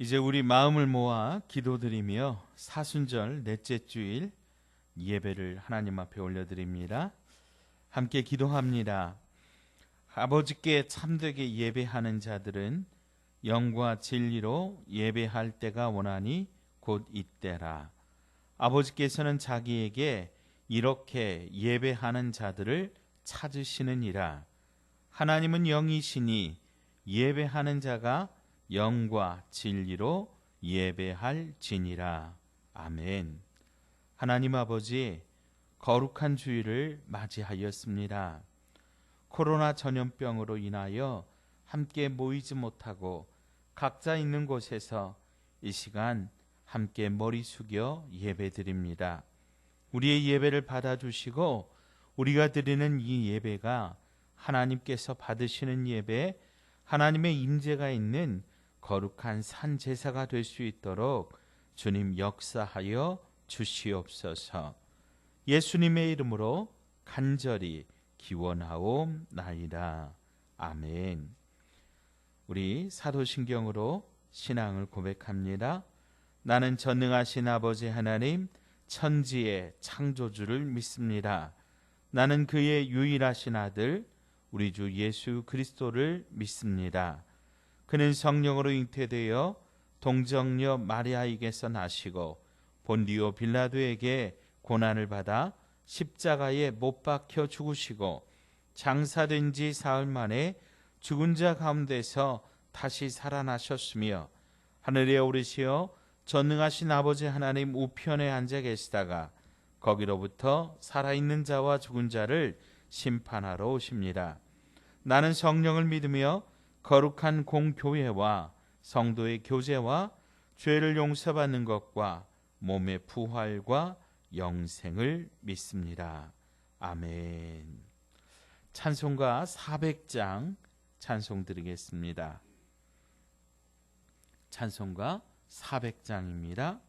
이제 우리 마음을 모아 기도드리며 사순절 넷째 주일 예배를 하나님 앞에 올려드립니다. 함께 기도합니다. 아버지께 참되게 예배하는 자들은 영과 진리로 예배할 때가 오나니 곧 이때라. 아버지께서는 자기에게 이렇게 예배하는 자들을 찾으시느니라. 하나님은 영이시니 예배하는 자가 영과 진리로 예배할지니라. 아멘. 하나님 아버지, 거룩한 주일을 맞이하였습니다. 코로나 전염병으로 인하여 함께 모이지 못하고 각자 있는 곳에서 이 시간 함께 머리 숙여 예배드립니다. 우리의 예배를 받아주시고 우리가 드리는 이 예배가 하나님께서 받으시는 예배, 하나님의 임재가 있는 거룩한 산 제사가 될 수 있도록 주님 역사하여 주시옵소서. 예수님의 이름으로 간절히 기원하옵나이다. 아멘. 우리 사도신경으로 신앙을 고백합니다. 나는 전능하신 아버지 하나님 천지의 창조주를 믿습니다. 나는 그의 유일하신 아들 우리 주 예수 그리스도를 믿습니다. 그는 성령으로 잉태되어 동정녀 마리아에게서 나시고 본디오 빌라도에게 고난을 받아 십자가에 못 박혀 죽으시고 장사된 지 사흘 만에 죽은 자 가운데서 다시 살아나셨으며 하늘에 오르시어 전능하신 아버지 하나님 우편에 앉아 계시다가 거기로부터 살아있는 자와 죽은 자를 심판하러 오십니다. 나는 성령을 믿으며 거룩한 공교회와 성도의 교제와 죄를 용서받는 것과 몸의 부활과 영생을 믿습니다. 아멘. 찬송가 400장 찬송 드리겠습니다. 찬송가 400장입니다.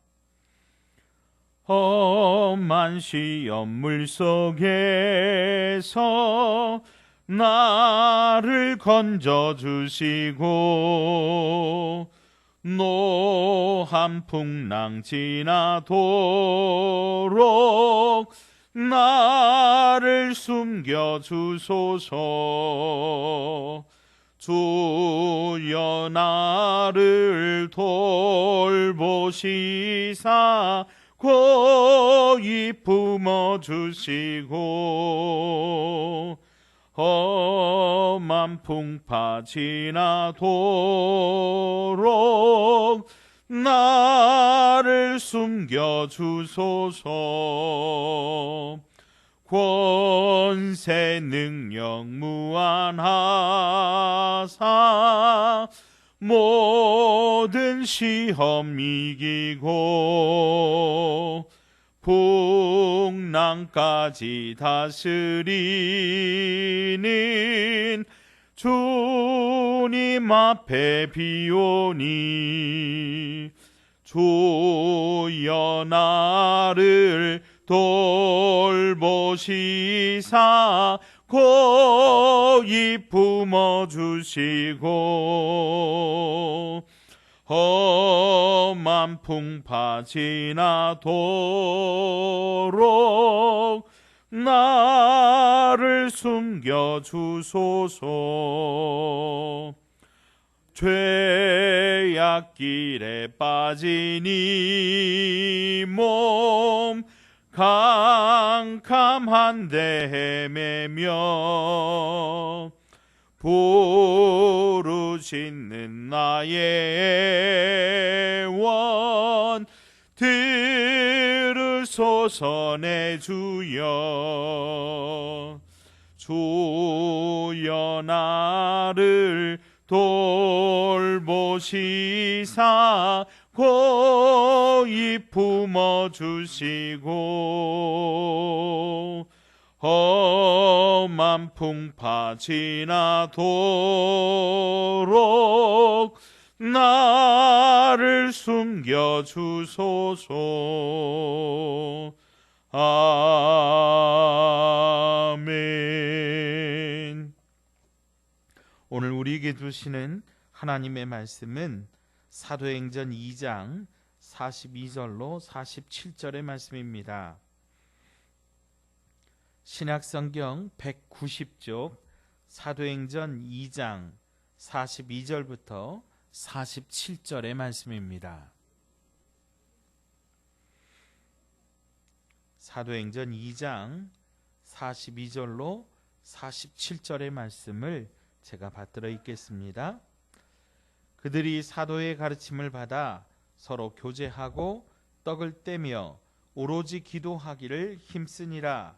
험한 시험 물속에서 나를 건져주시고 노한 풍랑 지나도록 나를 숨겨주소서. 주여 나를 돌보시사 고이 품어주시고 험한 풍파 지나도록 나를 숨겨주소서. 권세 능력 무한하사 모든 시험 이기고 풍랑까지 다스리는 주님 앞에 비오니 주여 나를 돌보시사 고이 품어주시고 험한 풍파 지나도록 나를 숨겨주소서. 죄악길에 빠진 이 몸 캄캄한데 헤매며 부르짖는 나의 원 들으소서 내 주여. 주여 나를 돌보시사 고이 품어주시고 험한 풍파 지나도록 나를 숨겨주소서. 아멘. 오늘 우리에게 주시는 하나님의 말씀은 사도행전 2장 42절로 47절의 말씀입니다. 신약성경 190쪽 사도행전 2장 42절부터 47절의 말씀입니다. 사도행전 2장 42절로 47절의 말씀을 제가 받들어 읽겠습니다. 그들이 사도의 가르침을 받아 서로 교제하고 떡을 떼며 오로지 기도하기를 힘쓰니라.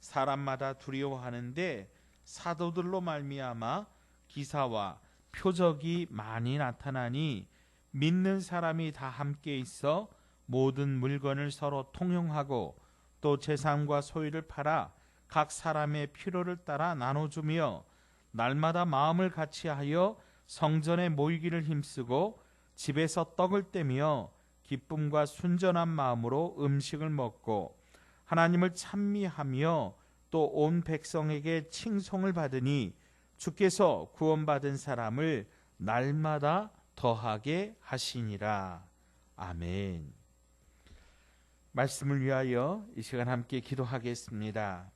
사람마다 두려워하는데 사도들로 말미암아 기사와 표적이 많이 나타나니 믿는 사람이 다 함께 있어 모든 물건을 서로 통용하고 또 재산과 소유를 팔아 각 사람의 필요를 따라 나눠주며 날마다 마음을 같이하여 성전에 모이기를 힘쓰고 집에서 떡을 떼며 기쁨과 순전한 마음으로 음식을 먹고 하나님을 찬미하며 또 온 백성에게 칭송을 받으니 주께서 구원받은 사람을 날마다 더하게 하시니라. 아멘. 말씀을 위하여 이 시간 함께 기도하겠습니다.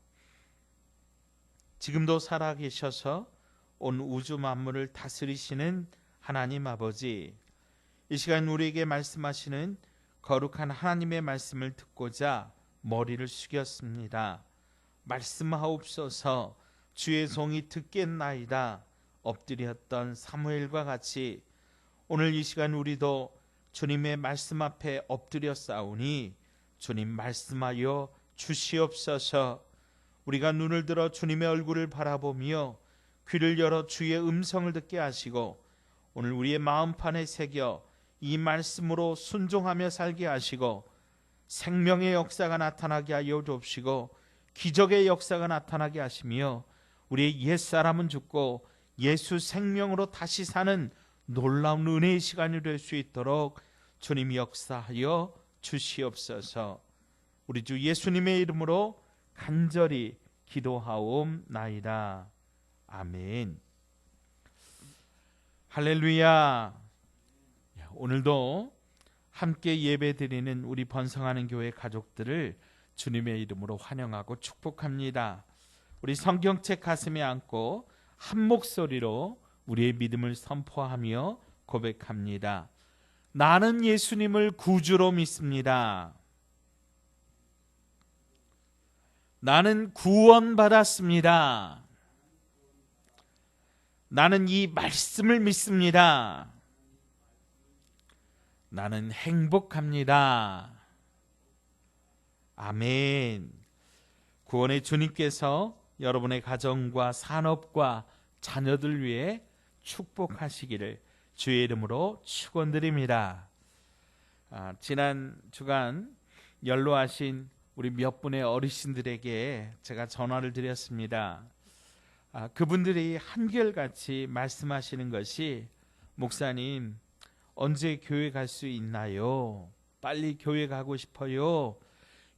지금도 살아계셔서 온 우주 만물을 다스리시는 하나님 아버지, 이 시간 우리에게 말씀하시는 거룩한 하나님의 말씀을 듣고자 머리를 숙였습니다. 말씀하옵소서. 주의 종이 듣겠나이다. 엎드렸던 사무엘과 같이 오늘 이 시간 우리도 주님의 말씀 앞에 엎드려 싸우니 주님 말씀하여 주시옵소서. 우리가 눈을 들어 주님의 얼굴을 바라보며 귀를 열어 주의 음성을 듣게 하시고 오늘 우리의 마음판에 새겨 이 말씀으로 순종하며 살게 하시고 생명의 역사가 나타나게 하여 주옵시고 기적의 역사가 나타나게 하시며 우리의 옛사람은 죽고 예수 생명으로 다시 사는 놀라운 은혜의 시간이 될 수 있도록 주님 역사하여 주시옵소서. 우리 주 예수님의 이름으로 간절히 기도하옵나이다. 아멘. 할렐루야. 오늘도 함께 예배드리는 우리 번성하는 교회 가족들을 주님의 이름으로 환영하고 축복합니다. 우리 성경책 가슴에 안고 한 목소리로 우리의 믿음을 선포하며 고백합니다. 나는 예수님을 구주로 믿습니다. 나는 구원받았습니다. 나는 이 말씀을 믿습니다. 나는 행복합니다. 아멘. 구원의 주님께서 여러분의 가정과 산업과 자녀들 위해 축복하시기를 주의 이름으로 축원드립니다. 지난 주간 연로하신 우리 몇 분의 어르신들에게 제가 전화를 드렸습니다. 그분들이 한결같이 말씀하시는 것이 목사님 언제 교회 갈 수 있나요? 빨리 교회 가고 싶어요.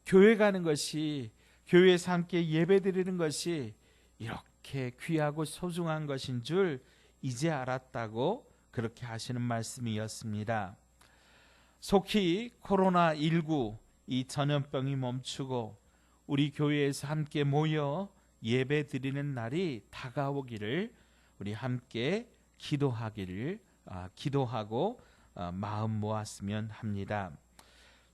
교회 가는 것이 교회에서 함께 예배드리는 것이 이렇게 귀하고 소중한 것인 줄 이제 알았다고 그렇게 하시는 말씀이었습니다. 속히 코로나19 이 전염병이 멈추고 우리 교회에서 함께 모여 예배드리는 날이 다가오기를 우리 함께 기도하고 마음 모았으면 합니다.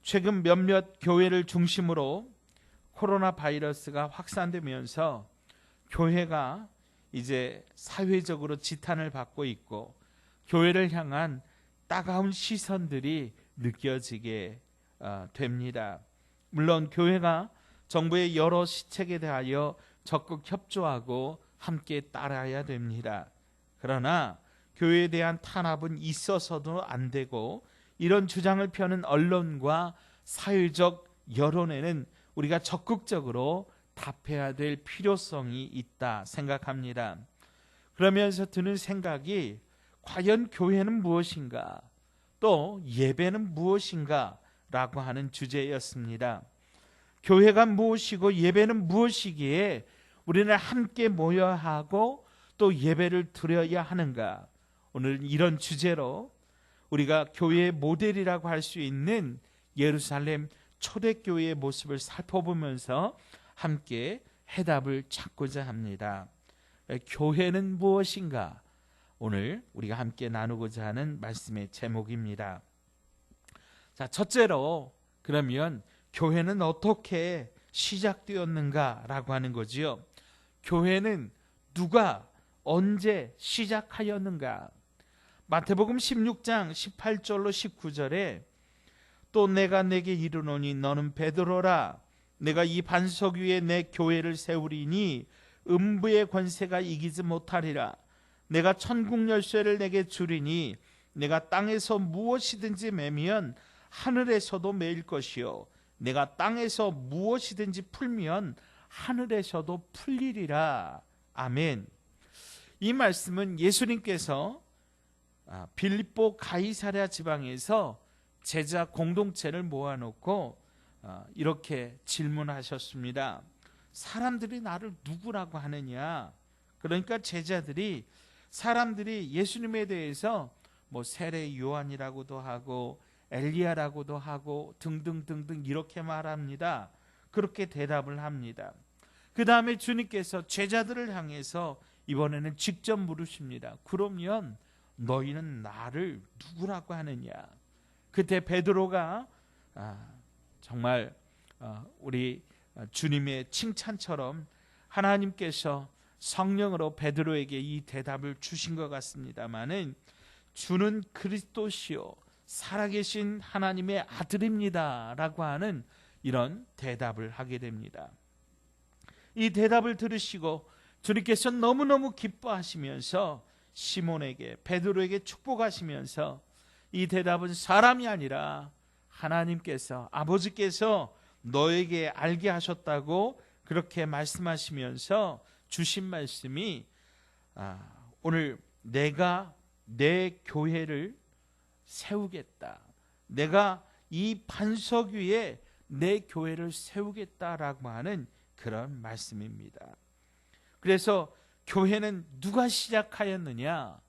최근 몇몇 교회를 중심으로 코로나 바이러스가 확산되면서 교회가 이제 사회적으로 지탄을 받고 있고 교회를 향한 따가운 시선들이 느껴지게 됩니다. 물론 교회가 정부의 여러 시책에 대하여 적극 협조하고 함께 따라야 됩니다. 그러나 교회에 대한 탄압은 있어서도 안 되고 이런 주장을 펴는 언론과 사회적 여론에는 우리가 적극적으로 답해야 될 필요성이 있다 생각합니다. 그러면서 드는 생각이 과연 교회는 무엇인가? 또 예배는 무엇인가? 라고 하는 주제였습니다. 교회가 무엇이고 예배는 무엇이기에 우리는 함께 모여야 하고 또 예배를 드려야 하는가? 오늘 이런 주제로 우리가 교회의 모델이라고 할 수 있는 예루살렘 초대교회의 모습을 살펴보면서 함께 해답을 찾고자 합니다. 교회는 무엇인가? 오늘 우리가 함께 나누고자 하는 말씀의 제목입니다. 자, 첫째로 그러면 교회는 어떻게 시작되었는가라고 하는 거지요. 교회는 누가 언제 시작하였는가? 마태복음 16장 18절로 19절에 또 내가 내게 이르노니 너는 베드로라 내가 이 반석 위에 내 교회를 세우리니 음부의 권세가 이기지 못하리라. 내가 천국 열쇠를 내게 주리니 내가 땅에서 무엇이든지 매면 하늘에서도 매일 것이요 내가 땅에서 무엇이든지 풀면 하늘에서도 풀리리라. 아멘. 이 말씀은 예수님께서 빌립보 가이사랴 지방에서 제자 공동체를 모아놓고 이렇게 질문하셨습니다. 사람들이 나를 누구라고 하느냐? 그러니까 제자들이 사람들이 예수님에 대해서 뭐 세례 요한이라고도 하고 엘리야라고도 하고 등등등등 이렇게 말합니다. 그렇게 대답을 합니다. 그 다음에 주님께서 제자들을 향해서 이번에는 직접 물으십니다. 그러면 너희는 나를 누구라고 하느냐? 그때 베드로가 정말 우리 주님의 칭찬처럼 하나님께서 성령으로 베드로에게 이 대답을 주신 것 같습니다마는 주는 그리스도시요 살아계신 하나님의 아들입니다 라고 하는 이런 대답을 하게 됩니다. 이 대답을 들으시고 주님께서 너무너무 기뻐하시면서 시몬에게 베드로에게 축복하시면서 이 대답은 사람이 아니라 하나님께서 아버지께서 너에게 알게 하셨다고 그렇게 말씀하시면서 주신 말씀이 오늘 내가 내 교회를 세우겠다. 내가 이 반석 위에 내 교회를 세우겠다라고 하는 그런 말씀입니다. 그래서 교회는 누가 시작하였느냐?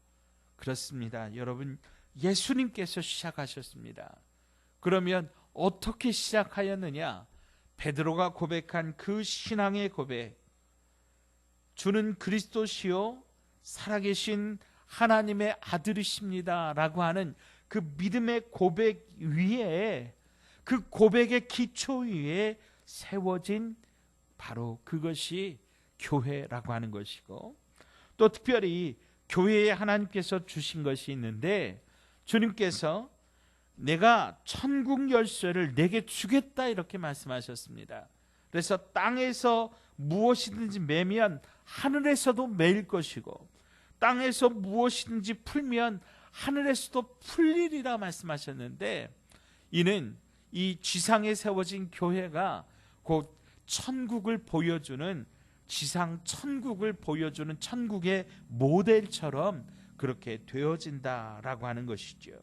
그렇습니다. 여러분, 예수님께서 시작하셨습니다. 그러면 어떻게 시작하였느냐? 베드로가 고백한 그 신앙의 고백, 주는 그리스도시요 살아계신 하나님의 아들이십니다 라고 하는 그 믿음의 고백 위에, 그 고백의 기초 위에 세워진 바로 그것이 교회라고 하는 것이고, 또 특별히 교회에 하나님께서 주신 것이 있는데 주님께서 내가 천국 열쇠를 내게 주겠다 이렇게 말씀하셨습니다. 그래서 땅에서 무엇이든지 매면 하늘에서도 매일 것이고 땅에서 무엇이든지 풀면 하늘에서도 풀리리라 말씀하셨는데, 이는 이 지상에 세워진 교회가 곧 천국을 보여주는, 지상 천국을 보여주는 천국의 모델처럼 그렇게 되어진다라고 하는 것이죠.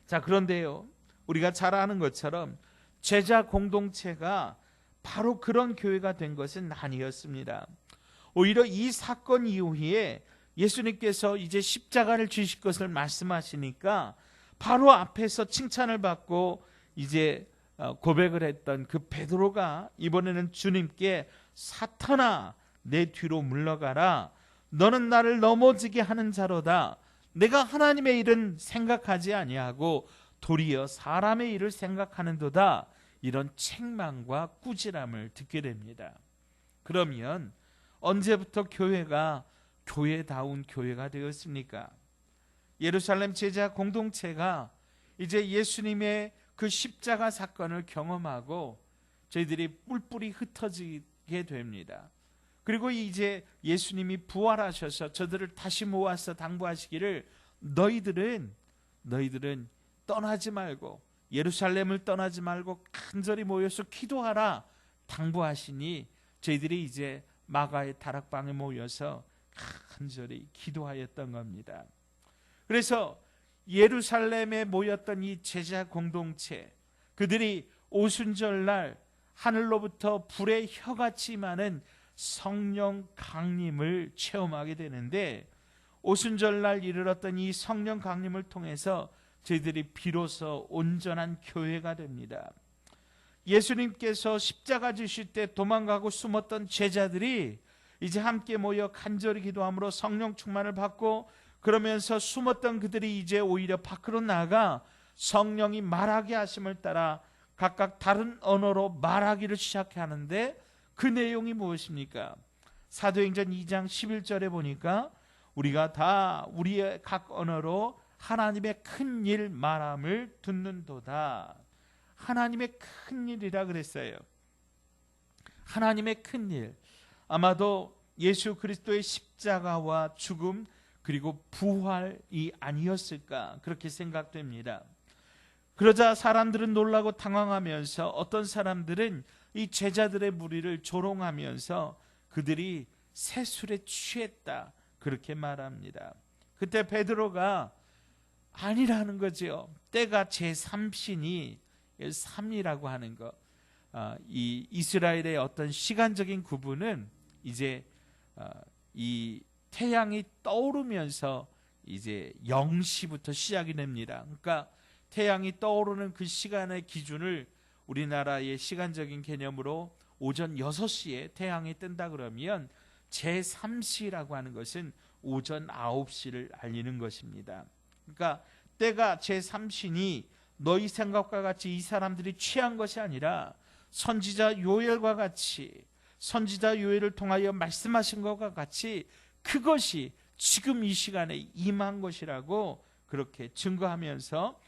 자, 그런데요, 우리가 잘 아는 것처럼 제자 공동체가 바로 그런 교회가 된 것은 아니었습니다. 오히려 이 사건 이후에 예수님께서 이제 십자가를 지실 것을 말씀하시니까 바로 앞에서 칭찬을 받고 이제 고백을 했던 그 베드로가 이번에는 주님께 사탄아 내 뒤로 물러가라, 너는 나를 넘어지게 하는 자로다. 내가 하나님의 일은 생각하지 아니하고 도리어 사람의 일을 생각하는도다. 이런 책망과 꾸지람을 듣게 됩니다. 그러면 언제부터 교회가 교회다운 교회가 되었습니까? 예루살렘 제자 공동체가 이제 예수님의 그 십자가 사건을 경험하고 저희들이 뿔뿔이 흩어지게 됩니다. 그리고 이제 예수님이 부활하셔서 저들을 다시 모아서 당부하시기를 너희들은 떠나지 말고 예루살렘을 떠나지 말고 간절히 모여서 기도하라 당부하시니 저희들이 이제 마가의 다락방에 모여서 간절히 기도하였던 겁니다. 그래서 예루살렘에 모였던 이 제자 공동체, 그들이 오순절날 하늘로부터 불의 혀같이 임하는 성령 강림을 체험하게 되는데, 오순절날 이르렀던 이 성령 강림을 통해서 저희들이 비로소 온전한 교회가 됩니다. 예수님께서 십자가 지실 때 도망가고 숨었던 제자들이 이제 함께 모여 간절히 기도함으로 성령 충만을 받고, 그러면서 숨었던 그들이 이제 오히려 밖으로 나가 성령이 말하게 하심을 따라 각각 다른 언어로 말하기를 시작하는데, 그 내용이 무엇입니까? 사도행전 2장 11절에 보니까 우리가 다 우리의 각 언어로 하나님의 큰 일 말함을 듣는도다. 하나님의 큰 일이라 그랬어요. 하나님의 큰 일. 아마도 예수 그리스도의 십자가와 죽음 그리고 부활이 아니었을까 그렇게 생각됩니다. 그러자 사람들은 놀라고 당황하면서 어떤 사람들은 이 제자들의 무리를 조롱하면서 그들이 새술에 취했다 그렇게 말합니다. 그때 베드로가 아니라는 거죠. 때가 제3신이 3이라고 하는 것, 이 이스라엘의 어떤 시간적인 구분은 이제 이 태양이 떠오르면서 이제 0시부터 시작이 됩니다. 그러니까 태양이 떠오르는 그 시간의 기준을 우리나라의 시간적인 개념으로 오전 6시에 태양이 뜬다 그러면 제3시라고 하는 것은 오전 9시를 알리는 것입니다. 그러니까 때가 제3신이 너희 생각과 같이 이 사람들이 취한 것이 아니라 선지자 요엘과 같이, 선지자 요엘을 통하여 말씀하신 것과 같이 그것이 지금 이 시간에 임한 것이라고 그렇게 증거하면서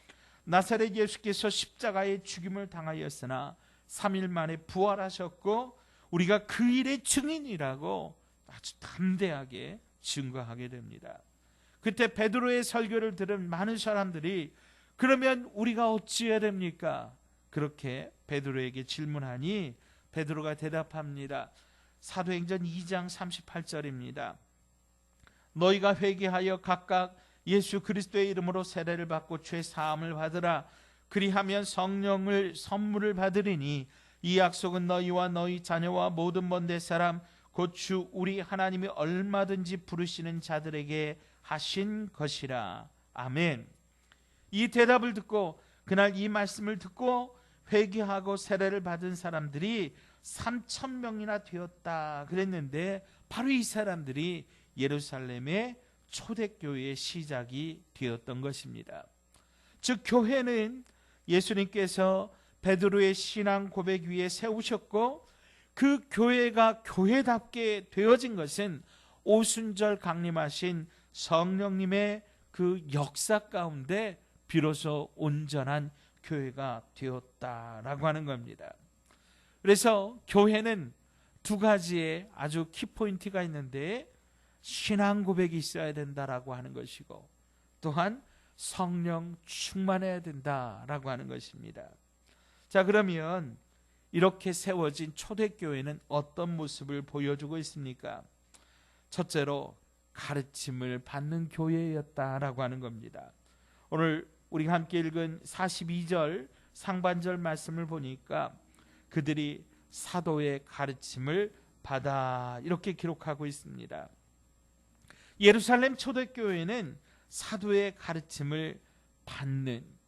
나사렛 예수께서 십자가의 죽임을 당하였으나 3일 만에 부활하셨고 우리가 그 일의 증인이라고 아주 담대하게 증거하게 됩니다. 그때 베드로의 설교를 들은 많은 사람들이 그러면 우리가 어찌해야 됩니까? 그렇게 베드로에게 질문하니 베드로가 대답합니다. 사도행전 2장 38절입니다. 너희가 회개하여 각각 예수 그리스도의 이름으로 세례를 받고 죄 사함을 받으라. 그리하면 성령을 선물을 받으리니 이 약속은 너희와 너희 자녀와 모든 먼 데 사람 곧 주 우리 하나님이 얼마든지 부르시는 자들에게 하신 것이라. 아멘. 이 대답을 듣고 그날 이 말씀을 듣고 회개하고 세례를 받은 사람들이 3,000명이나 되었다 그랬는데, 바로 이 사람들이 예루살렘의 초대교회의 시작이 되었던 것입니다. 즉 교회는 예수님께서 베드로의 신앙 고백 위에 세우셨고, 그 교회가 교회답게 되어진 것은 오순절 강림하신 성령님의 그 역사 가운데 비로소 온전한 교회가 되었다라고 하는 겁니다. 그래서 교회는 두 가지의 아주 키포인트가 있는데, 신앙 고백이 있어야 된다라고 하는 것이고, 또한 성령 충만해야 된다라고 하는 것입니다. 자, 그러면 이렇게 세워진 초대교회는 어떤 모습을 보여주고 있습니까? 첫째로 가르침을 받는 교회였다라고 하는 겁니다. 오늘 우리가 함께 읽은 42절 상반절 말씀을 보니까 그들이 사도의 가르침을 받아 이렇게 기록하고 있습니다. 예루살렘 초대교회는 사도의 가르침을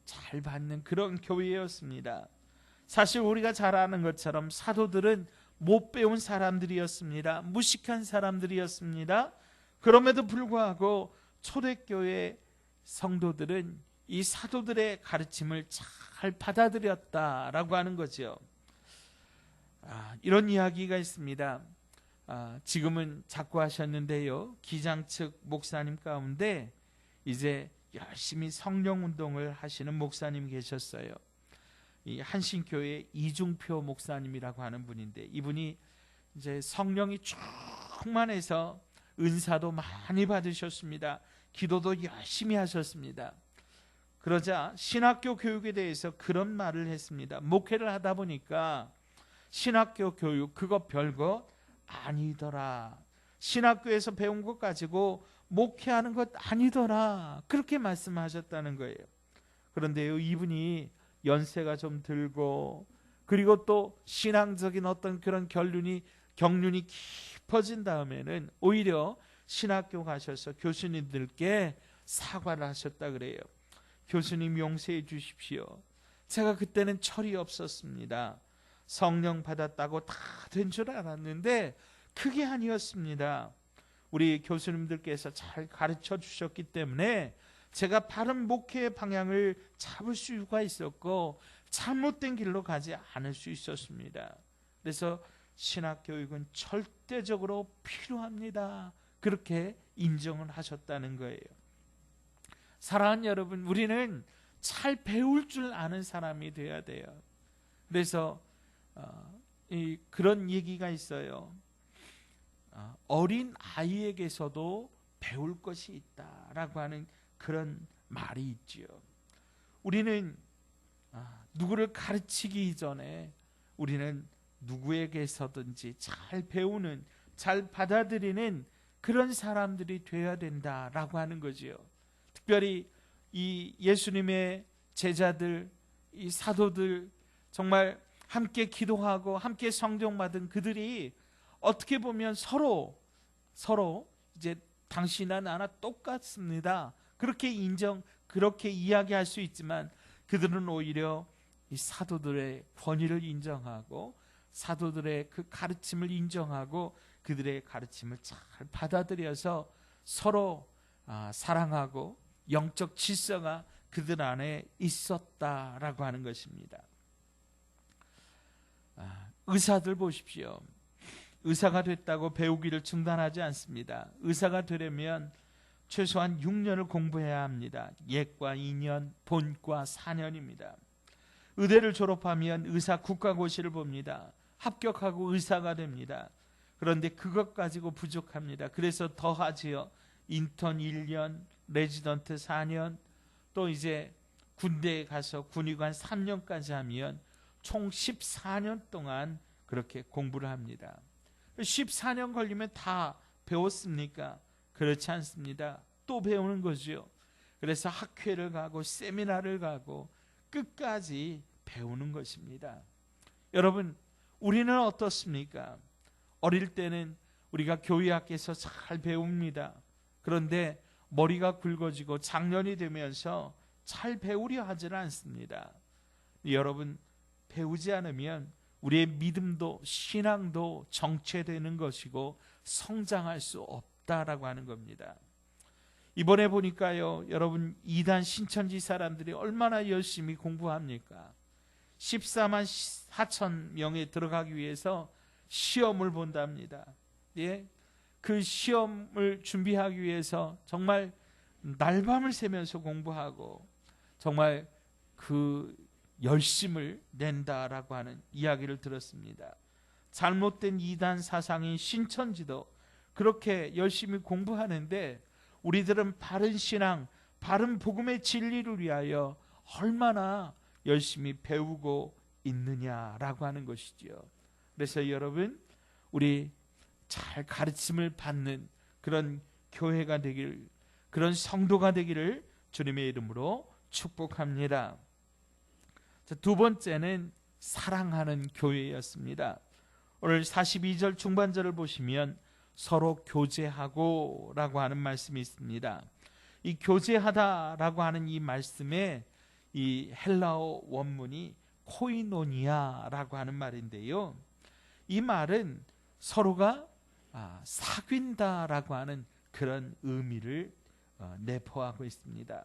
잘 받는 그런 교회였습니다. 사실 우리가 잘 아는 것처럼 사도들은 못 배운 사람들이었습니다. 무식한 사람들이었습니다. 그럼에도 불구하고 초대교회 성도들은 이 사도들의 가르침을 잘 받아들였다라고 하는 거죠. 이런 이야기가 있습니다. 지금은 작고하셨는데요, 기장 측 목사님 가운데 이제 열심히 성령운동을 하시는 목사님 계셨어요. 이 한신교회 이중표 목사님이라고 하는 분인데, 이분이 이제 성령이 충만해서 은사도 많이 받으셨습니다. 기도도 열심히 하셨습니다. 그러자 신학교 교육에 대해서 그런 말을 했습니다. 목회를 하다 보니까 신학교 교육 그거 별거 아니더라. 신학교에서 배운 것 가지고 목회하는 것 아니더라. 그렇게 말씀하셨다는 거예요. 그런데요, 이분이 연세가 좀 들고 그리고 또 신앙적인 어떤 그런 경륜이 깊어진 다음에는 오히려 신학교 가셔서 교수님들께 사과를 하셨다 그래요. 교수님 용서해 주십시오. 제가 그때는 철이 없었습니다. 성령 받았다고 다 된 줄 알았는데 그게 아니었습니다. 우리 교수님들께서 잘 가르쳐 주셨기 때문에 제가 바른 목회의 방향을 잡을 수가 있었고 잘못된 길로 가지 않을 수 있었습니다. 그래서 신학교육은 절대적으로 필요합니다. 그렇게 인정을 하셨다는 거예요. 사랑하는 여러분, 우리는 잘 배울 줄 아는 사람이 되어야 돼요. 그래서 그런 얘기가 있어요. 어린 아이에게서도 배울 것이 있다라고 하는 그런 말이 있지요. 우리는 누구를 가르치기 이전에 우리는 누구에게서든지 잘 배우는, 잘 받아들이는 그런 사람들이 되어야 된다라고 하는 거지요. 특별히 이 예수님의 제자들, 이 사도들, 정말 함께 기도하고 함께 성령 받은 그들이 어떻게 보면 서로 이제 당신이나 나나 똑같습니다. 그렇게 이야기할 수 있지만 그들은 오히려 이 사도들의 권위를 인정하고 사도들의 그 가르침을 인정하고 그들의 가르침을 잘 받아들여서 서로 사랑하고 영적 질서가 그들 안에 있었다라고 하는 것입니다. 의사들 보십시오. 의사가 됐다고 배우기를 중단하지 않습니다. 의사가 되려면 최소한 6년을 공부해야 합니다. 예과 2년, 본과 4년입니다. 의대를 졸업하면 의사 국가고시를 봅니다. 합격하고 의사가 됩니다. 그런데 그것 가지고 부족합니다. 그래서 더 하지요. 인턴 1년, 레지던트 4년, 또 이제 군대에 가서 군의관 3년까지 하면 총 14년 동안 그렇게 공부를 합니다. 14년 걸리면 다 배웠습니까? 그렇지 않습니다. 또 배우는 거죠. 그래서 학회를 가고 세미나를 가고 끝까지 배우는 것입니다. 여러분, 우리는 어떻습니까? 어릴 때는 우리가 교회 학교에서 잘 배웁니다. 그런데 머리가 굵어지고 장년이 되면서 잘 배우려 하지는 않습니다. 여러분, 배우지 않으면 우리의 믿음도 신앙도 정체되는 것이고 성장할 수 없다라고 하는 겁니다. 이번에 보니까요, 여러분, 이단 신천지 사람들이 얼마나 열심히 공부합니까? 14만 4천 명에 들어가기 위해서 시험을 본답니다. 예? 그 시험을 준비하기 위해서 정말 날밤을 새면서 공부하고 정말 그 열심을 낸다라고 하는 이야기를 들었습니다. 잘못된 이단 사상인 신천지도 그렇게 열심히 공부하는데 우리들은 바른 신앙, 바른 복음의 진리를 위하여 얼마나 열심히 배우고 있느냐라고 하는 것이지요. 그래서 여러분, 우리 잘 가르침을 받는 그런 교회가 되길, 그런 성도가 되기를 주님의 이름으로 축복합니다. 두 번째는 사랑하는 교회였습니다. 오늘 42절 중반절을 보시면 서로 교제하고 라고 하는 말씀이 있습니다. 이 교제하다라고 하는 이 말씀에 이 헬라어 원문이 코이노니아라고 하는 말인데요. 이 말은 서로가 사귄다라고 하는 그런 의미를 내포하고 있습니다.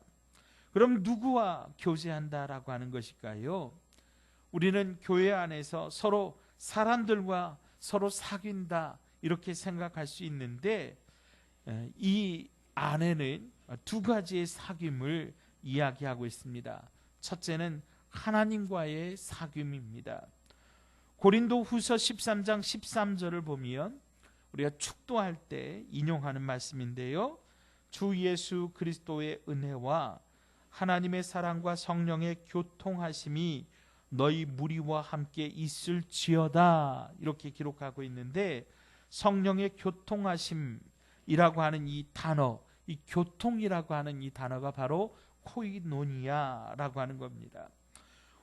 그럼 누구와 교제한다라고 하는 것일까요? 우리는 교회 안에서 서로 사람들과 서로 사귄다 이렇게 생각할 수 있는데 이 안에는 두 가지의 사귐을 이야기하고 있습니다. 첫째는 하나님과의 사귐입니다. 고린도 후서 13장 13절을 보면 우리가 축도할 때 인용하는 말씀인데요. 주 예수 그리스도의 은혜와 하나님의 사랑과 성령의 교통하심이 너희 무리와 함께 있을지어다 이렇게 기록하고 있는데 성령의 교통하심이라고 하는 이 단어, 이 교통이라고 하는 이 단어가 바로 코이노니아라고 하는 겁니다.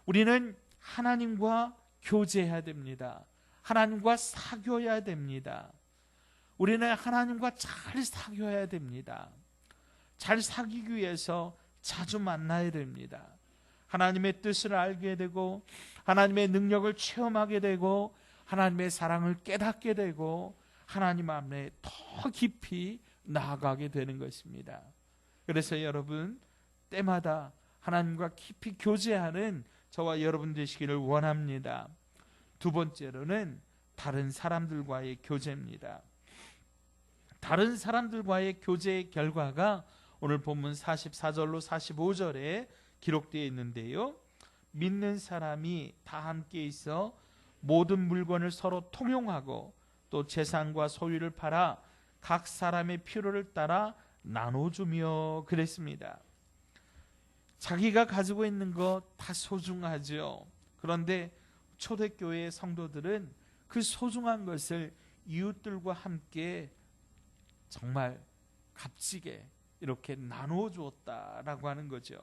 우리는 하나님과 교제해야 됩니다. 하나님과 사귀어야 됩니다. 우리는 하나님과 잘 사귀어야 됩니다. 잘 사귀기 위해서 자주 만나야 됩니다. 하나님의 뜻을 알게 되고 하나님의 능력을 체험하게 되고 하나님의 사랑을 깨닫게 되고 하나님 앞에 더 깊이 나아가게 되는 것입니다. 그래서 여러분, 때마다 하나님과 깊이 교제하는 저와 여러분 되시기를 원합니다. 두 번째로는 다른 사람들과의 교제입니다. 다른 사람들과의 교제의 결과가 오늘 본문 44절로 45절에 기록되어 있는데요, 믿는 사람이 다 함께 있어 모든 물건을 서로 통용하고 또 재산과 소유를 팔아 각 사람의 필요를 따라 나눠주며 그랬습니다. 자기가 가지고 있는 것 다 소중하죠. 그런데 초대교회의 성도들은 그 소중한 것을 이웃들과 함께 정말 값지게 이렇게 나누어 주었다라고 하는 거죠.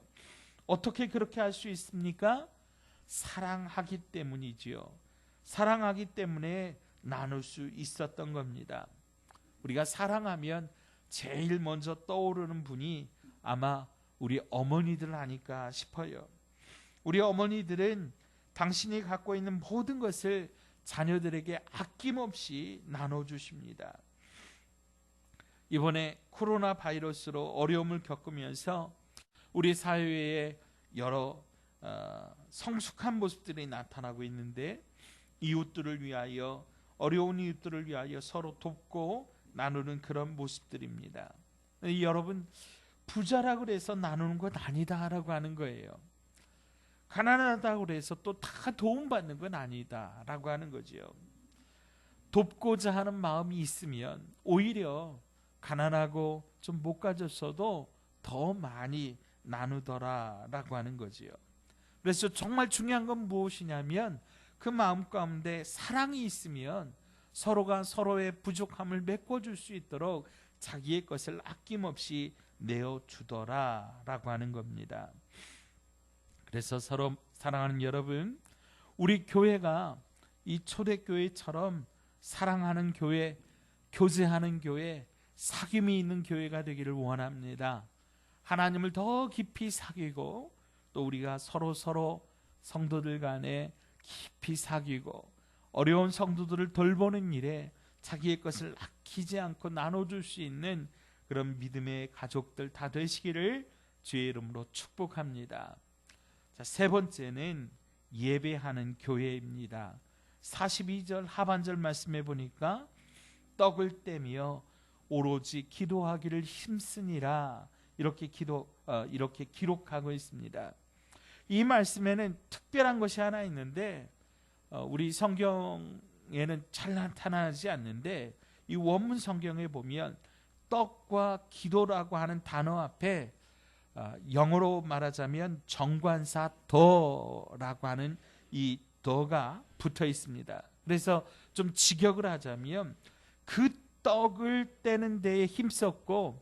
어떻게 그렇게 할 수 있습니까? 사랑하기 때문이지요. 사랑하기 때문에 나눌 수 있었던 겁니다. 우리가 사랑하면 제일 먼저 떠오르는 분이 아마 우리 어머니들 아닐까 싶어요. 우리 어머니들은 당신이 갖고 있는 모든 것을 자녀들에게 아낌없이 나눠주십니다. 이번에 코로나 바이러스로 어려움을 겪으면서 우리 사회에 여러 성숙한 모습들이 나타나고 있는데, 이웃들을 위하여, 어려운 이웃들을 위하여 서로 돕고 나누는 그런 모습들입니다. 여러분, 부자라고 해서 나누는 건 아니다라고 하는 거예요. 가난하다고 해서 또 다 도움받는 건 아니다라고 하는 거죠. 돕고자 하는 마음이 있으면 오히려 가난하고 좀 못 가졌어도 더 많이 나누더라라고 하는 거지요. 그래서 정말 중요한 건 무엇이냐면 그 마음 가운데 사랑이 있으면 서로가 서로의 부족함을 메꿔줄 수 있도록 자기의 것을 아낌없이 내어주더라라고 하는 겁니다. 그래서 서로 사랑하는 여러분, 우리 교회가 이 초대교회처럼 사랑하는 교회, 교제하는 교회, 사귐이 있는 교회가 되기를 원합니다. 하나님을 더 깊이 사귀고 또 우리가 서로 성도들 간에 깊이 사귀고 어려운 성도들을 돌보는 일에 자기의 것을 아끼지 않고 나눠줄 수 있는 그런 믿음의 가족들 다 되시기를 주의 이름으로 축복합니다. 자, 세 번째는 예배하는 교회입니다. 42절 하반절 말씀해 보니까 떡을 떼며 오로지 기도하기를 힘쓰니라 이렇게 기록하고 있습니다. 이 말씀에는 특별한 것이 하나 있는데 우리 성경에는 잘 나타나지 않는데 이 원문 성경에 보면 떡과 기도라고 하는 단어 앞에 영어로 말하자면 정관사 더라고 하는 이 더가 붙어 있습니다. 그래서 좀 직역을 하자면 그 떡을 떼는 데에 힘썼고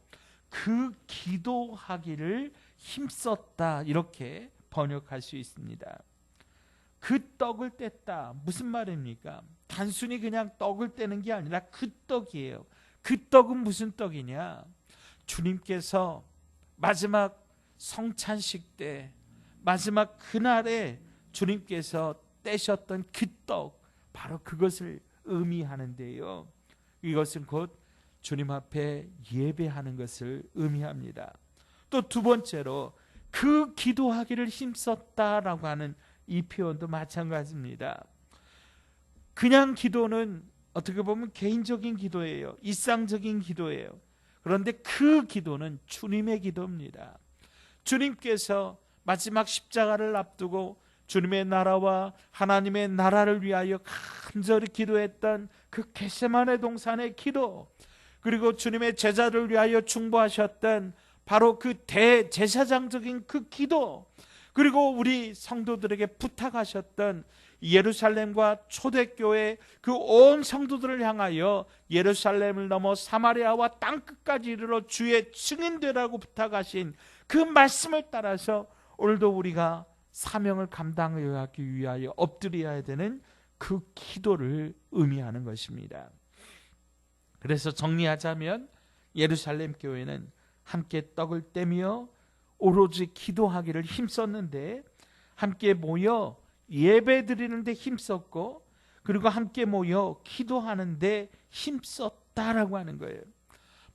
그 기도하기를 힘썼다, 이렇게 번역할 수 있습니다. 그 떡을 뗐다, 무슨 말입니까? 단순히 그냥 떡을 떼는 게 아니라 그 떡이에요. 그 떡은 무슨 떡이냐? 주님께서 마지막 성찬식 때 마지막 그날에 주님께서 떼셨던 그 떡, 바로 그것을 의미하는데요, 이것은 곧 주님 앞에 예배하는 것을 의미합니다. 또 두 번째로 그 기도하기를 힘썼다라고 하는 이 표현도 마찬가지입니다. 그냥 기도는 어떻게 보면 개인적인 기도예요. 일상적인 기도예요. 그런데 그 기도는 주님의 기도입니다. 주님께서 마지막 십자가를 앞두고 주님의 나라와 하나님의 나라를 위하여 간절히 기도했던 그 겟세마네 동산의 기도, 그리고 주님의 제자를 위하여 중보하셨던 바로 그 대제사장적인 그 기도, 그리고 우리 성도들에게 부탁하셨던 예루살렘과 초대교회 그 온 성도들을 향하여 예루살렘을 넘어 사마리아와 땅끝까지 이르러 주의 증인되라고 부탁하신 그 말씀을 따라서 오늘도 우리가 사명을 감당하기 위하여 엎드려야 되는 그 기도를 의미하는 것입니다. 그래서 정리하자면 예루살렘 교회는 함께 떡을 떼며 오로지 기도하기를 힘썼는데, 함께 모여 예배 드리는데 힘썼고, 그리고 함께 모여 기도하는데 힘썼다라고 하는 거예요.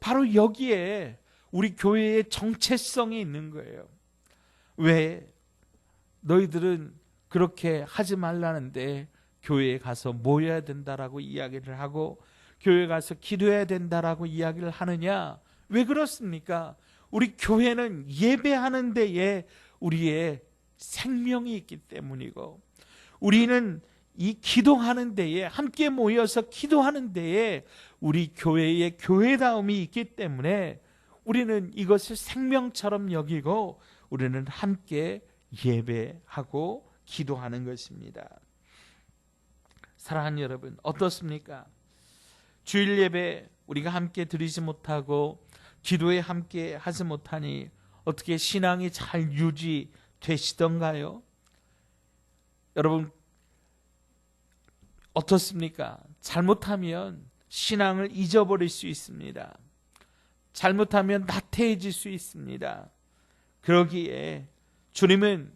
바로 여기에 우리 교회의 정체성이 있는 거예요. 왜 너희들은 그렇게 하지 말라는데 교회에 가서 모여야 된다라고 이야기를 하고, 교회에 가서 기도해야 된다라고 이야기를 하느냐? 왜 그렇습니까? 우리 교회는 예배하는 데에 우리의 생명이 있기 때문이고, 우리는 이 기도하는 데에, 함께 모여서 기도하는 데에 우리 교회의 교회다움이 있기 때문에 우리는 이것을 생명처럼 여기고 우리는 함께 예배하고 기도하는 것입니다. 사랑하는 여러분, 어떻습니까? 주일 예배 우리가 함께 드리지 못하고 기도에 함께 하지 못하니 어떻게 신앙이 잘 유지되시던가요? 여러분, 어떻습니까? 잘못하면 신앙을 잊어버릴 수 있습니다. 잘못하면 나태해질 수 있습니다. 그러기에 주님은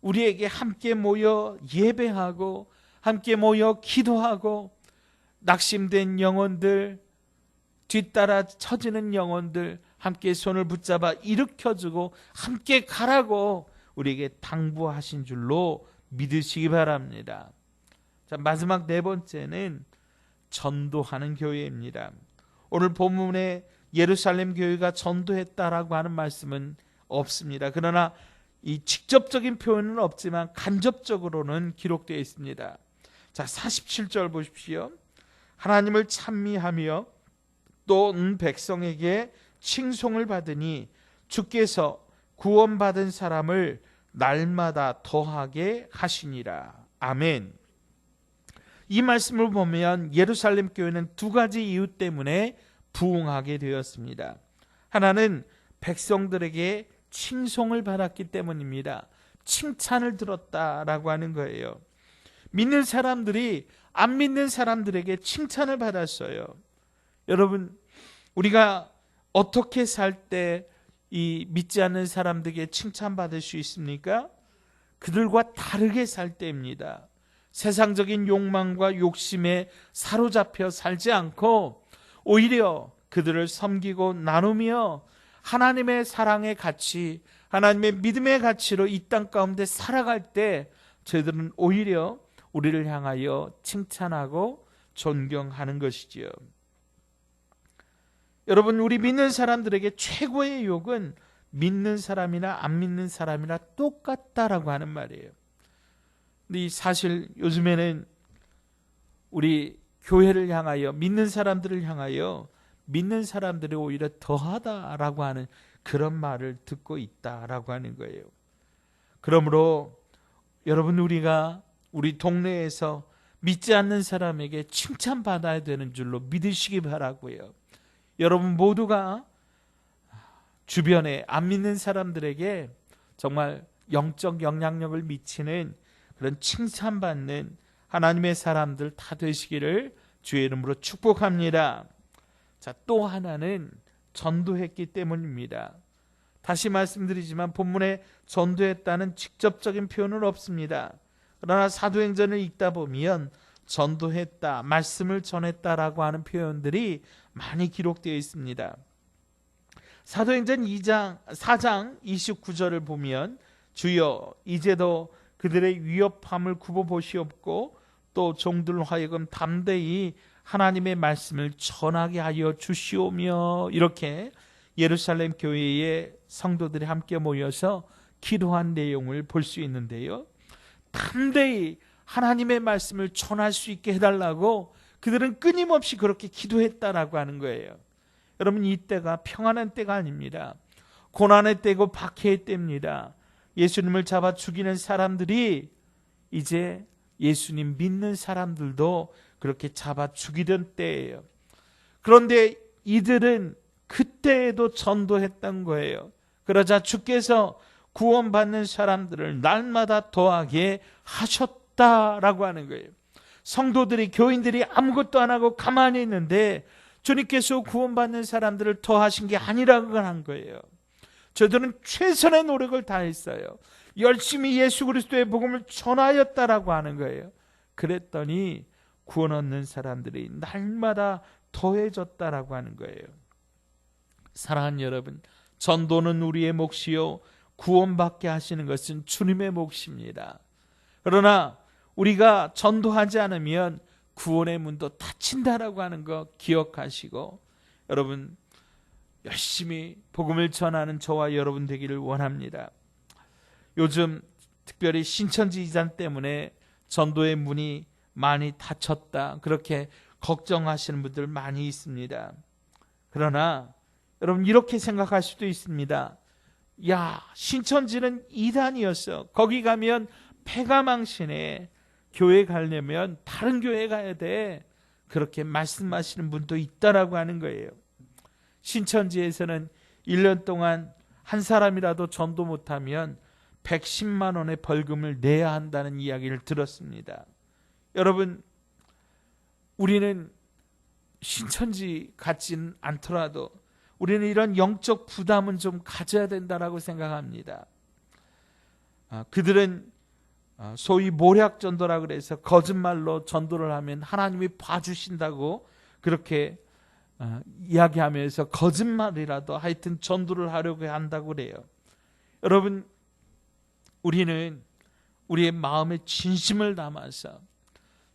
우리에게 함께 모여 예배하고 함께 모여 기도하고, 낙심된 영혼들, 뒤따라 처지는 영혼들 함께 손을 붙잡아 일으켜주고 함께 가라고 우리에게 당부하신 줄로 믿으시기 바랍니다. 자, 마지막 네 번째는 전도하는 교회입니다. 오늘 본문에 예루살렘 교회가 전도했다라고 하는 말씀은 없습니다. 그러나 이 직접적인 표현은 없지만 간접적으로는 기록되어 있습니다. 자, 47절 보십시오. 하나님을 찬미하며 또 백성에게 칭송을 받으니 주께서 구원받은 사람을 날마다 더하게 하시니라. 아멘. 이 말씀을 보면 예루살렘 교회는 두 가지 이유 때문에 부흥하게 되었습니다. 하나는 백성들에게 칭송을 받았기 때문입니다. 칭찬을 들었다라고 하는 거예요. 믿는 사람들이 안 믿는 사람들에게 칭찬을 받았어요. 여러분, 우리가 어떻게 살 때 이 믿지 않는 사람들에게 칭찬받을 수 있습니까? 그들과 다르게 살 때입니다. 세상적인 욕망과 욕심에 사로잡혀 살지 않고 오히려 그들을 섬기고 나누며 하나님의 사랑의 가치, 하나님의 믿음의 가치로 이 땅 가운데 살아갈 때 저희들은 오히려 우리를 향하여 칭찬하고 존경하는 것이지요. 여러분, 우리 믿는 사람들에게 최고의 욕은 믿는 사람이나 안 믿는 사람이나 똑같다라고 하는 말이에요. 근데 사실 요즘에는 우리 교회를 향하여, 믿는 사람들을 향하여 믿는 사람들이 오히려 더하다라고 하는 그런 말을 듣고 있다라고 하는 거예요. 그러므로 여러분, 우리가 우리 동네에서 믿지 않는 사람에게 칭찬받아야 되는 줄로 믿으시기 바라고요. 여러분 모두가 주변에 안 믿는 사람들에게 정말 영적 영향력을 미치는 그런 칭찬받는 하나님의 사람들 다 되시기를 주의 이름으로 축복합니다. 자, 또 하나는 전도했기 때문입니다. 다시 말씀드리지만 본문에 전도했다는 직접적인 표현은 없습니다. 그러나 사도행전을 읽다 보면 전도했다, 말씀을 전했다라고 하는 표현들이 많이 기록되어 있습니다. 사도행전 4장 29절을 보면 주여 이제도 그들의 위협함을 굽어보시옵고 또 종들로 하여금 담대히 하나님의 말씀을 전하게 하여 주시오며, 이렇게 예루살렘 교회의 성도들이 함께 모여서 기도한 내용을 볼 수 있는데요. 담대히 하나님의 말씀을 전할 수 있게 해달라고 그들은 끊임없이 그렇게 기도했다라고 하는 거예요. 여러분, 이 때가 평안한 때가 아닙니다. 고난의 때고 박해의 때입니다. 예수님을 잡아 죽이는 사람들이 이제 예수님 믿는 사람들도 그렇게 잡아 죽이던 때예요. 그런데 이들은 그때에도 전도했던 거예요. 그러자 주께서 구원받는 사람들을 날마다 더하게 하셨다라고 하는 거예요. 성도들이, 교인들이 아무것도 안 하고 가만히 있는데 주님께서 구원받는 사람들을 더하신 게 아니라고 한 거예요. 저들은 최선의 노력을 다했어요. 열심히 예수 그리스도의 복음을 전하였다라고 하는 거예요. 그랬더니 구원 얻는 사람들이 날마다 더해졌다라고 하는 거예요. 사랑하는 여러분, 전도는 우리의 몫이요 구원받게 하시는 것은 주님의 몫입니다. 그러나 우리가 전도하지 않으면 구원의 문도 닫힌다라고 하는 거 기억하시고, 여러분 열심히 복음을 전하는 저와 여러분 되기를 원합니다. 요즘 특별히 신천지 이단 때문에 전도의 문이 많이 닫혔다, 그렇게 걱정하시는 분들 많이 있습니다. 그러나 여러분 이렇게 생각할 수도 있습니다. 야, 신천지는 이단이었어. 거기 가면 패가 망신해. 교회 가려면 다른 교회 가야 돼. 그렇게 말씀하시는 분도 있다라고 하는 거예요. 신천지에서는 1년 동안 한 사람이라도 전도 못하면 110만 원의 벌금을 내야 한다는 이야기를 들었습니다. 여러분, 우리는 신천지 같지는 않더라도 우리는 이런 영적 부담은 좀 가져야 된다라고 생각합니다. 그들은 소위 모략전도라 그래서 거짓말로 전도를 하면 하나님이 봐주신다고 그렇게 이야기하면서 거짓말이라도 하여튼 전도를 하려고 한다고 그래요. 여러분, 우리는 우리의 마음에 진심을 담아서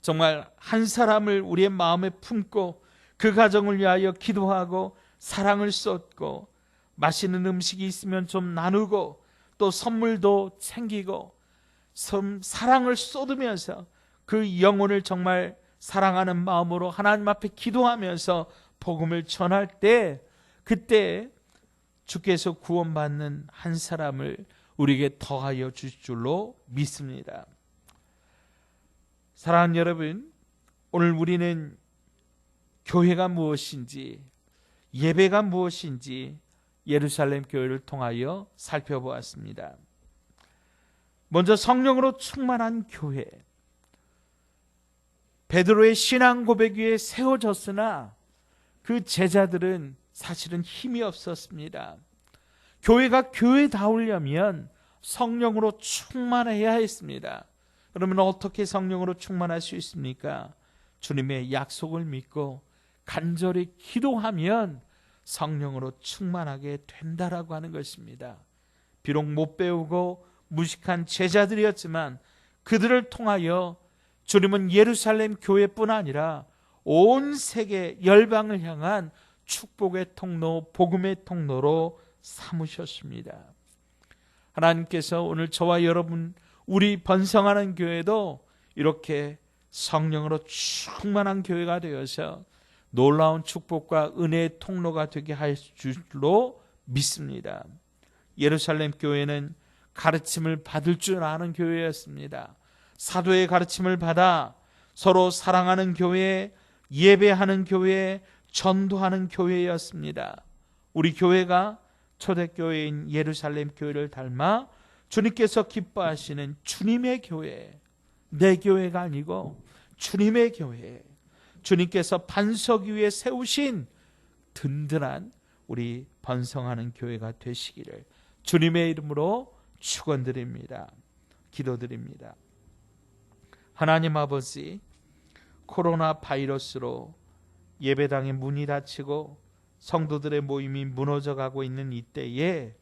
정말 한 사람을 우리의 마음에 품고 그 가정을 위하여 기도하고 사랑을 쏟고 맛있는 음식이 있으면 좀 나누고 또 선물도 챙기고 사랑을 쏟으면서 그 영혼을 정말 사랑하는 마음으로 하나님 앞에 기도하면서 복음을 전할 때, 그때 주께서 구원받는 한 사람을 우리에게 더하여 주실 줄로 믿습니다. 사랑하는 여러분, 오늘 우리는 교회가 무엇인지, 예배가 무엇인지 예루살렘 교회를 통하여 살펴보았습니다. 먼저 성령으로 충만한 교회. 베드로의 신앙 고백 위에 세워졌으나 그 제자들은 사실은 힘이 없었습니다. 교회가 교회다우려면 성령으로 충만해야 했습니다. 그러면 어떻게 성령으로 충만할 수 있습니까? 주님의 약속을 믿고 간절히 기도하면 성령으로 충만하게 된다라고 하는 것입니다. 비록 못 배우고 무식한 제자들이었지만 그들을 통하여 주님은 예루살렘 교회뿐 아니라 온 세계 열방을 향한 축복의 통로, 복음의 통로로 삼으셨습니다. 하나님께서 오늘 저와 여러분, 우리 번성하는 교회도 이렇게 성령으로 충만한 교회가 되어서 놀라운 축복과 은혜의 통로가 되게 할 줄로 믿습니다. 예루살렘 교회는 가르침을 받을 줄 아는 교회였습니다. 사도의 가르침을 받아 서로 사랑하는 교회, 예배하는 교회, 전도하는 교회였습니다. 우리 교회가 초대교회인 예루살렘 교회를 닮아 주님께서 기뻐하시는 주님의 교회, 내 교회가 아니고 주님의 교회, 주님께서 반석 위에 세우신 든든한 우리 번성하는 교회가 되시기를 주님의 이름으로 축원드립니다. 기도드립니다. 하나님 아버지, 코로나 바이러스로 예배당의 문이 닫히고 성도들의 모임이 무너져가고 있는 이때에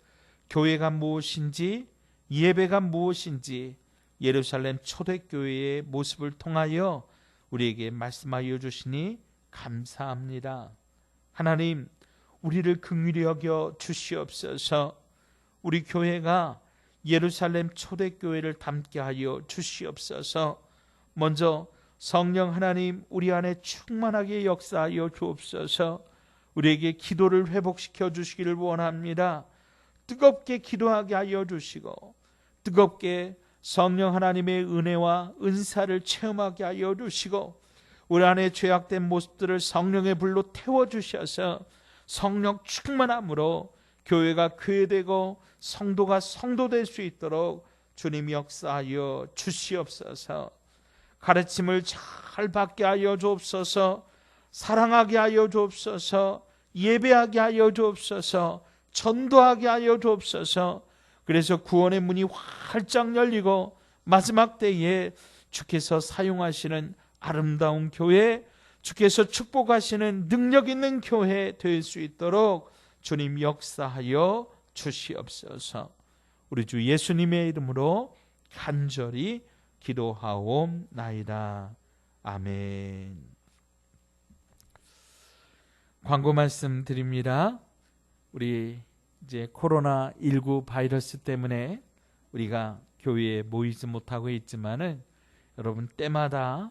교회가 무엇인지, 예배가 무엇인지 예루살렘 초대교회의 모습을 통하여 우리에게 말씀하여 주시니 감사합니다. 하나님, 우리를 긍휼히 여겨 주시옵소서. 우리 교회가 예루살렘 초대교회를 닮게 하여 주시옵소서. 먼저 성령 하나님, 우리 안에 충만하게 역사하여 주옵소서. 우리에게 기도를 회복시켜 주시기를 원합니다. 뜨겁게 기도하게 하여 주시고 뜨겁게 성령 하나님의 은혜와 은사를 체험하게 하여 주시고 우리 안에 죄악된 모습들을 성령의 불로 태워주셔서 성령 충만함으로 교회가 교회되고 성도가 성도될 수 있도록 주님 역사하여 주시옵소서. 가르침을 잘 받게 하여 주옵소서. 사랑하게 하여 주옵소서. 예배하게 하여 주옵소서. 전도하게 하여 주옵소서. 그래서 구원의 문이 활짝 열리고 마지막 때에 주께서 사용하시는 아름다운 교회, 주께서 축복하시는 능력 있는 교회 될 수 있도록 주님 역사하여 주시옵소서. 우리 주 예수님의 이름으로 간절히 기도하옵나이다. 아멘. 광고 말씀 드립니다. 우리 이제 코로나19 바이러스 때문에 우리가 교회에 모이지 못하고 있지만은 여러분 때마다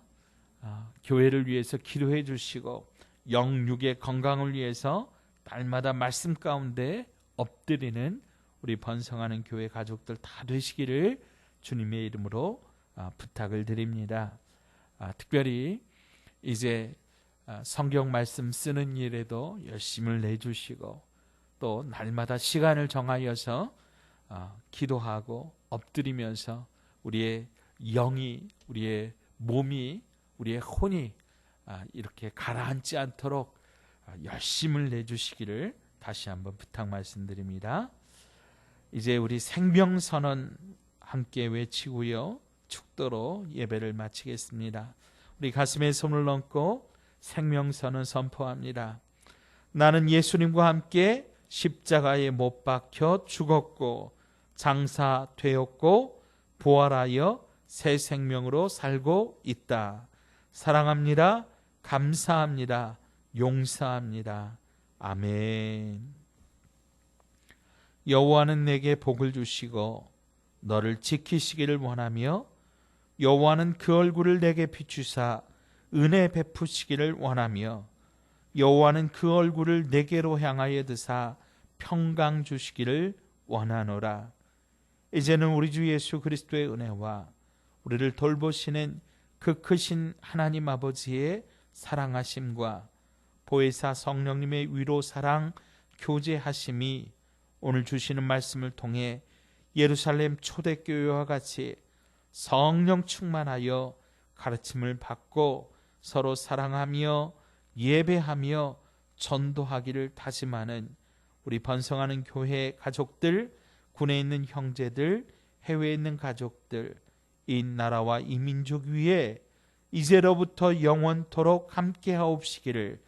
교회를 위해서 기도해 주시고 영육의 건강을 위해서 날마다 말씀 가운데 엎드리는 우리 번성하는 교회 가족들 다 되시기를 주님의 이름으로 부탁을 드립니다. 특별히 이제 성경 말씀 쓰는 일에도 열심을 내주시고 또 날마다 시간을 정하여서 기도하고 엎드리면서 우리의 영이, 우리의 몸이, 우리의 혼이 이렇게 가라앉지 않도록 열심을 내주시기를 다시 한번 부탁 말씀드립니다. 이제 우리 생명선언 함께 외치고요, 축도로 예배를 마치겠습니다. 우리 가슴에 손을 얹고 생명선언 선포합니다. 나는 예수님과 함께 십자가에 못 박혀 죽었고 장사되었고 부활하여 새 생명으로 살고 있다. 사랑합니다. 감사합니다. 용서합니다. 아멘. 여호와는 내게 복을 주시고 너를 지키시기를 원하며 여호와는 그 얼굴을 내게 비추사 은혜 베푸시기를 원하며 여호와는 그 얼굴을 내게로 향하여 드사 평강 주시기를 원하노라. 이제는 우리 주 예수 그리스도의 은혜와 우리를 돌보시는 그 크신 하나님 아버지의 사랑하심과 보혜사 성령님의 위로 사랑 교제하심이 오늘 주시는 말씀을 통해 예루살렘 초대교회와 같이 성령 충만하여 가르침을 받고 서로 사랑하며 예배하며 전도하기를 다짐하는 우리 번성하는 교회 가족들, 군에 있는 형제들, 해외에 있는 가족들, 이 나라와 이 민족 위에 이제로부터 영원토록 함께하옵시기를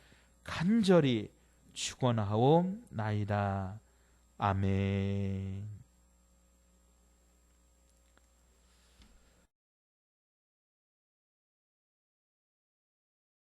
간절히 축원하옵나이다. 아멘.